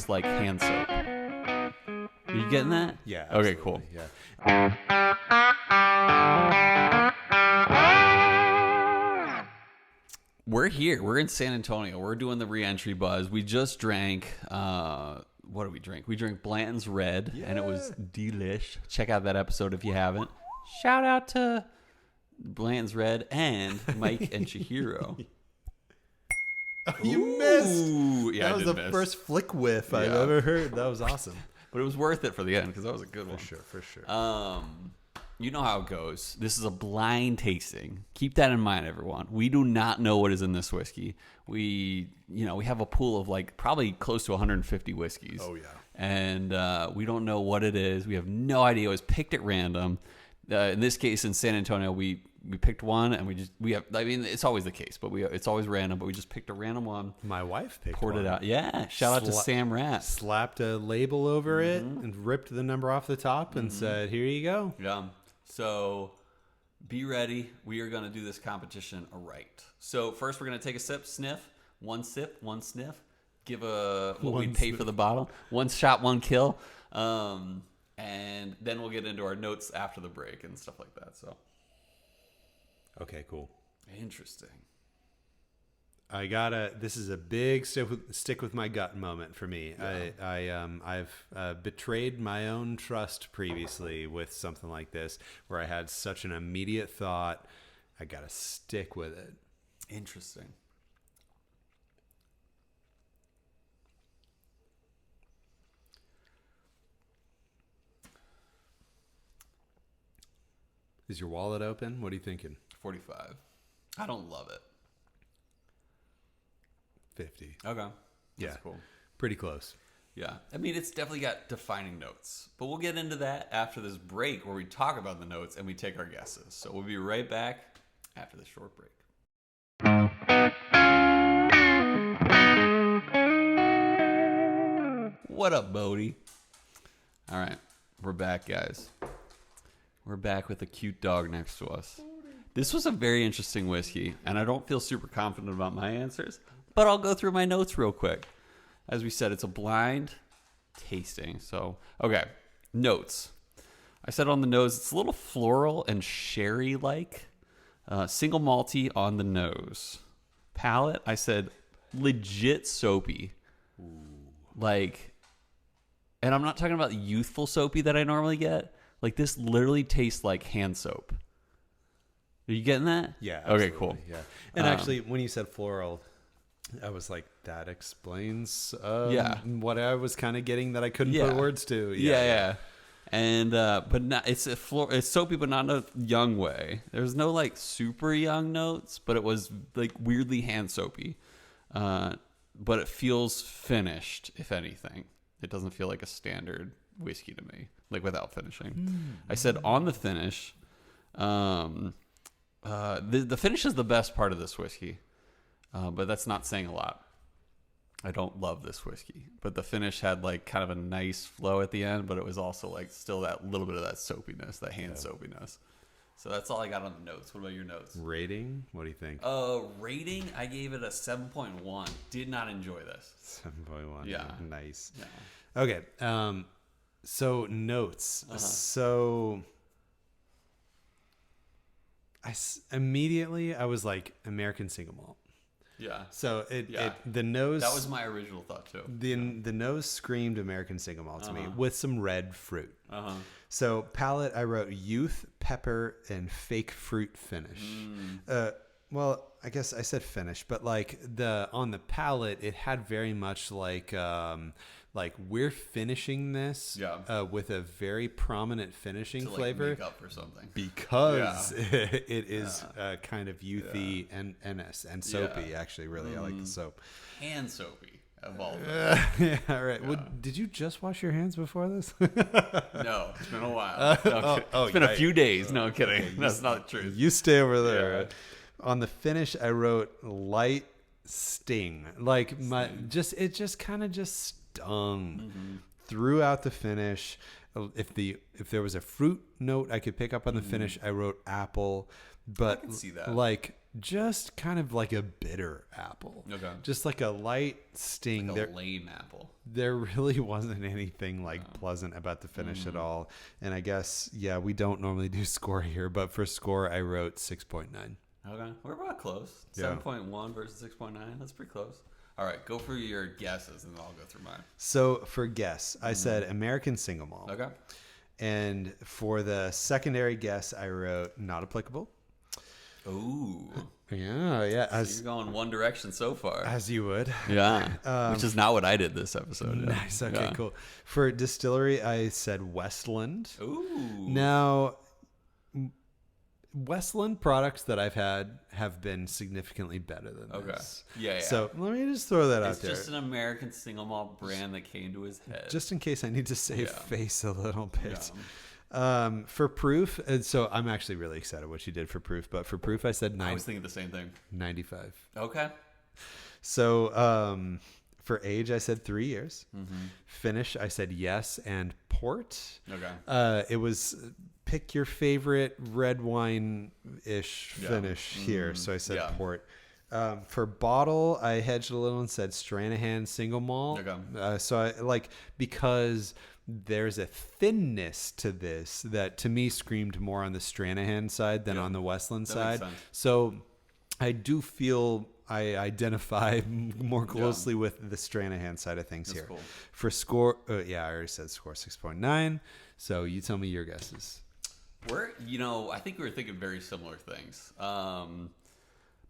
taste like hand soap. Are you getting that? Yeah. Okay, Absolutely. cool. Yeah. We're here. We're in San Antonio. We're doing the re-entry buzz. We just drank, what did we drink? We drank Blanton's Red, and it was delish. Check out that episode if you haven't. Shout out to Blanton's Red and Mike and Chihiro. You missed. Ooh, yeah, That I was did the miss. first flick whiff I've Yeah. ever heard. That was awesome. But it was worth it for the end because that was a good one. For sure. You know how it goes. This is a blind tasting. Keep that in mind, everyone. We do not know what is in this whiskey. We have a pool of like probably close to 150 whiskeys. Oh, yeah. And we don't know what it is. We have no idea. It was picked at random. In this case, in San Antonio, we picked one, and we have. I mean, it's always the case, but it's always random. But we just picked a random one. My wife picked Poured one. it out. Yeah. Shout out to Sam Ratt. Slapped a label over it and ripped the number off the top and said, "Here you go." Yeah. So be ready. We are going to do this competition right. So first we're going to take a sniff. One sip, one sniff. Give what we pay for the bottle. One shot, one kill. And then we'll get into our notes after the break and stuff like that. So Okay, cool. interesting. This is a big stick with my gut moment for me. Yeah. I've betrayed my own trust previously with something like this, where I had such an immediate thought. I gotta stick with it. Interesting. Is your wallet open? What are you thinking? 45. I don't love it. 50. Okay. That's Yeah. cool. Pretty close. Yeah. I mean, it's definitely got defining notes. But we'll get into that after this break where we talk about the notes and we take our guesses. So we'll be right back after this short break. What up, Bodie? All right. We're back, guys. We're back with a cute dog next to us. This was a very interesting whiskey, and I don't feel super confident about my answers, but I'll go through my notes real quick. As we said, it's a blind tasting. So, okay, notes. I said on the nose, it's a little floral and sherry-like. Single malty on the nose. Palate, I said legit soapy. Like, and I'm not talking about youthful soapy that I normally get. Like, this literally tastes like hand soap. Are you getting that? Yeah. Okay, Absolutely. cool. Yeah. And actually, when you said floral, I was like, that explains what I was kind of getting that I couldn't put words to. Yeah. And but not, it's soapy, but not in a young way. There's no like super young notes, but it was like weirdly hand soapy. But it feels finished, if anything. It doesn't feel like a standard whiskey to me, like without finishing. I said on the finish, the finish is the best part of this whiskey, but that's not saying a lot. I don't love this whiskey, but the finish had like kind of a nice flow at the end, but it was also like still that little bit of that soapiness, that hand soapiness. So that's all I got on the notes. What about your notes? Rating? What do you think? Rating, I gave it a 7.1. Did not enjoy this. 7.1. Yeah. Nice. Yeah. Okay. So notes. So immediately I was like American single malt. Yeah. So the nose. That was my original thought too. The nose screamed American single malt to me with some red fruit. So palate, I wrote youth, pepper, and fake fruit finish. Well, I guess I said finish, but like on the palate, it had very much like we're finishing this with a very prominent finishing to flavor, like make up for something. because it is kind of youthy and soapy. Yeah. Actually, really, I like the soap. Hand soapy of all of them. Yeah, all right. Well, did you just wash your hands before this? No, it's been a while. It's been a few days. No, I'm kidding. That's not true. You stay over there. Yeah. On the finish, I wrote light sting. Like it just kind of just stung throughout the finish. If there was a fruit note I could pick up on the finish, I wrote apple. But I can see that. like just kind of like a bitter apple. Okay. Just like a light sting. Like a lame apple. There really wasn't anything like pleasant about the finish at all. And I guess, yeah, we don't normally do score here, but for score, I wrote 6.9. Okay. We're about close. Yeah. 7.1 versus 6.9. That's pretty close. All right. Go for your guesses, and then I'll go through mine. So for guess, I said American single malt. Okay. And for the secondary guess, I wrote not applicable. Ooh. Yeah. So you're going one direction so far. As you would. Yeah. Which is not what I did this episode. Yeah. Nice. Okay, cool. For distillery, I said Westland. Ooh. Now, Westland products that I've had have been significantly better than this. Yeah. So let me just throw that out there. It's just an American single malt brand that came to his head. Just in case I need to save face a little bit. Yeah. For proof, and so I'm actually really excited what you did for proof, but for proof I said I was thinking the same thing. 95. Okay. So for age I said 3 years. Mm-hmm. Finish I said yes, and port. Okay. It was pick your favorite red wine-ish finish here. So I said port. For bottle, I hedged a little and said Stranahan single malt. Okay. So I because there's a thinness to this that to me screamed more on the Stranahan side than on the Westland side. Makes sense. So I do feel I identify more closely with the Stranahan side of things. That's here. Cool. For score, I already said score 6.9. So you tell me your guesses. I think we were thinking very similar things.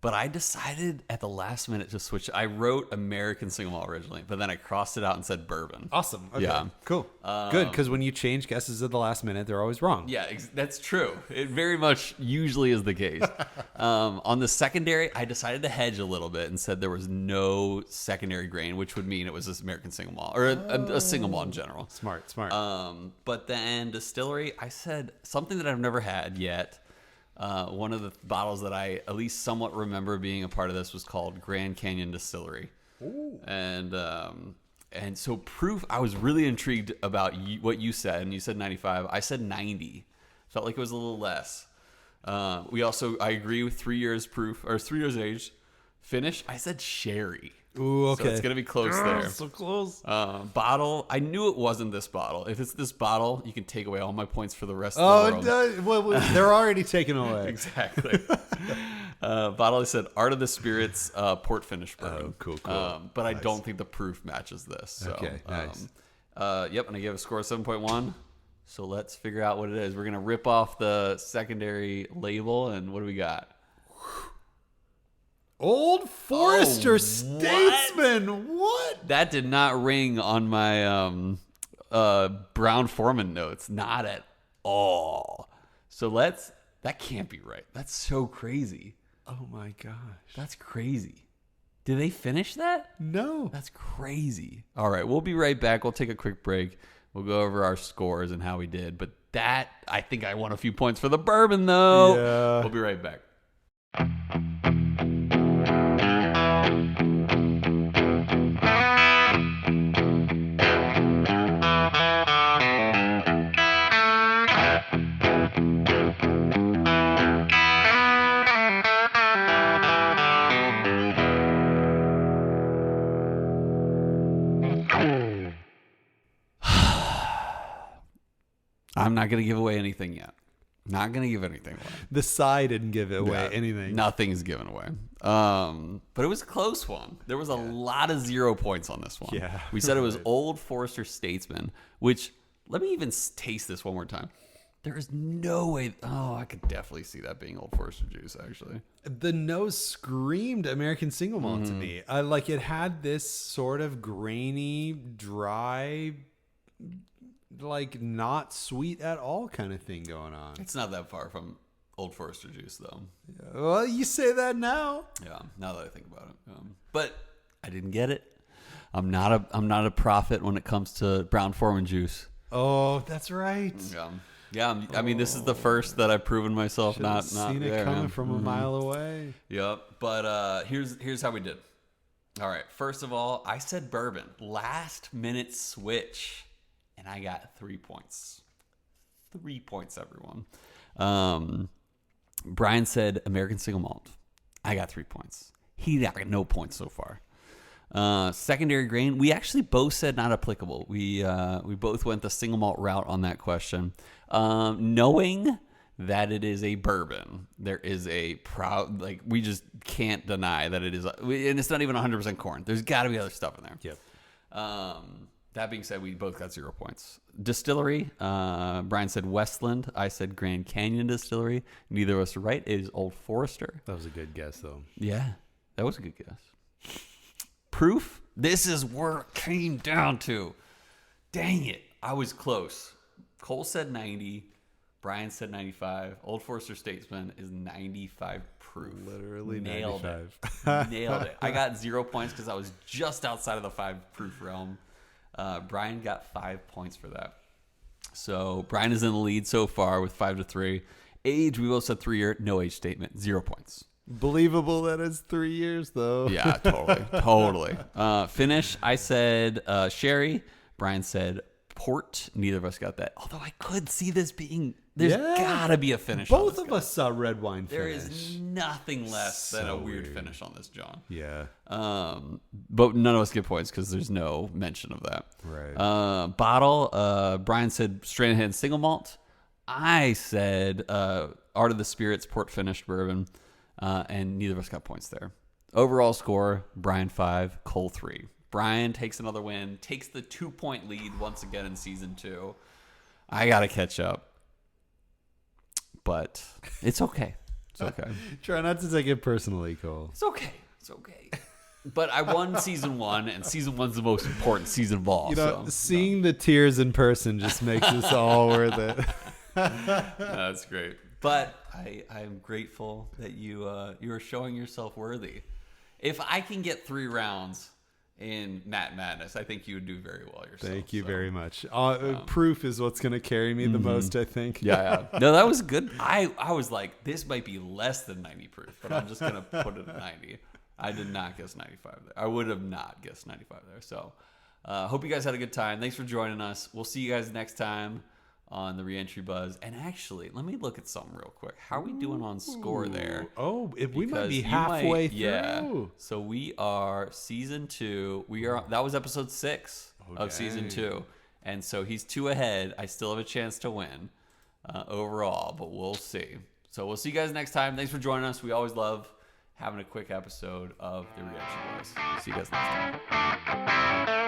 But I decided at the last minute to switch. I wrote American single malt originally, but then I crossed it out and said bourbon. Awesome. Okay. Yeah. Cool. Good, because when you change guesses at the last minute, they're always wrong. Yeah, that's true. It very much usually is the case. On the secondary, I decided to hedge a little bit and said there was no secondary grain, which would mean it was this American single malt or a single malt in general. Smart. But then distillery, I said something that I've never had yet. One of the bottles that I at least somewhat remember being a part of this was called Grand Canyon Distillery. Ooh. And so proof, I was really intrigued about what you said, and you said 95. I said 90. Felt like it was a little less. I agree with 3 years proof, or 3 years age. Finish, I said sherry. Ooh, okay. So it's going to be close there. So close. Bottle, I knew it wasn't this bottle. If it's this bottle, you can take away all my points for the rest of the world. They're already taken away. Exactly. Bottle, I said Art of the Spirits port finish bourbon. Oh, cool. But I don't think the proof matches this. So, okay, nice. And I gave a score of 7.1. So let's figure out what it is. We're going to rip off the secondary label, and what do we got? Old Forester Statesman. What? That did not ring on my Brown Foreman notes. Not at all. So that can't be right. That's so crazy. Oh my gosh. That's crazy. Did they finish that? No. That's crazy. All right, we'll be right back. We'll take a quick break. We'll go over our scores and how we did. But I think I won a few points for the bourbon, though. Yeah. We'll be right back. I'm not going to give away anything yet. Not going to give anything away. The side didn't give away anything. Nothing's given away. But it was a close one. There was a lot of 0 points on this one. Yeah. We said it was Old Forester Statesman, which, let me even taste this one more time. There is no way. Oh, I could definitely see that being Old Forester juice, actually. The nose screamed American single malt to me. It had this sort of grainy, dry, not sweet at all kind of thing going on. It's not that far from Old Forester juice, though. Yeah. Well, you say that now. Yeah, now that I think about it. But I didn't get it. I'm not a prophet when it comes to Brown Foreman juice. Oh, that's right. Yeah. I mean, this is the first that I've proven myself not seen there, it coming from a mile away. Yep. But here's how we did. All right. First of all, I said bourbon. Last minute switch. And I got 3 points. 3 points, everyone. Brian said American single malt. I got 3 points. He got no points so far. Secondary grain, we actually both said not applicable. We both went the single malt route on that question. Knowing that it is a bourbon, there is a proud, like, we just can't deny that it is, and it's not even 100% corn. There's got to be other stuff in there. Yep. That being said, we both got 0 points. Distillery, Brian said Westland. I said Grand Canyon Distillery. Neither of us are right. It is Old Forester. That was a good guess, though. Yeah, that was a good guess. Proof, this is where it came down to. Dang it, I was close. Cole said 90. Brian said 95. Old Forester Statesman is 95 proof. Literally Nailed 95. it. Nailed it. I got 0 points because I was just outside of the 5 proof realm. Brian got 5 points for that. So Brian is in the lead so far with 5-3. Age, we both said 3 year, no age statement, 0 points. Believable that it's 3 years, though. Yeah, totally. Finish, I said sherry. Brian said port. Neither of us got that. Although I could see this being, there's gotta be a finish. Both of us saw red wine finish. There is nothing less than a weird finish on this, John. Yeah. But none of us get points because there's no mention of that. Right. Bottle, Brian said straight ahead single malt. I said Art of the Spirits port finished bourbon. And neither of us got points there. Overall score, Brian 5, Cole 3. Brian takes another win, takes the 2-point lead once again in season 2. I got to catch up. But it's okay. It's okay. Try not to take it personally, Cole. It's okay. It's okay. But I won season 1, and season 1's the most important season of all. Seeing the tears in person just makes this all worth it. That's great. But I'm grateful that you are showing yourself worthy. If I can get 3 rounds in Matt Madness, I think you would do very well yourself. Thank you very much. Proof is what's going to carry me the most, I think. Yeah. No, that was good. I was like, this might be less than 90 proof, but I'm just going to put it at 90. I did not guess 95 there. I would have not guessed 95 there. So hope you guys had a good time. Thanks for joining us. We'll see you guys next time on the Reentry Buzz. And actually, let me look at something real quick. How are we doing on score there? Oh, we might be halfway through. Yeah. So we are season 2. That was episode 6 of season 2. And so he's 2 ahead. I still have a chance to win overall, but we'll see. So we'll see you guys next time. Thanks for joining us. We always love having a quick episode of the Reentry Buzz. See you guys next time.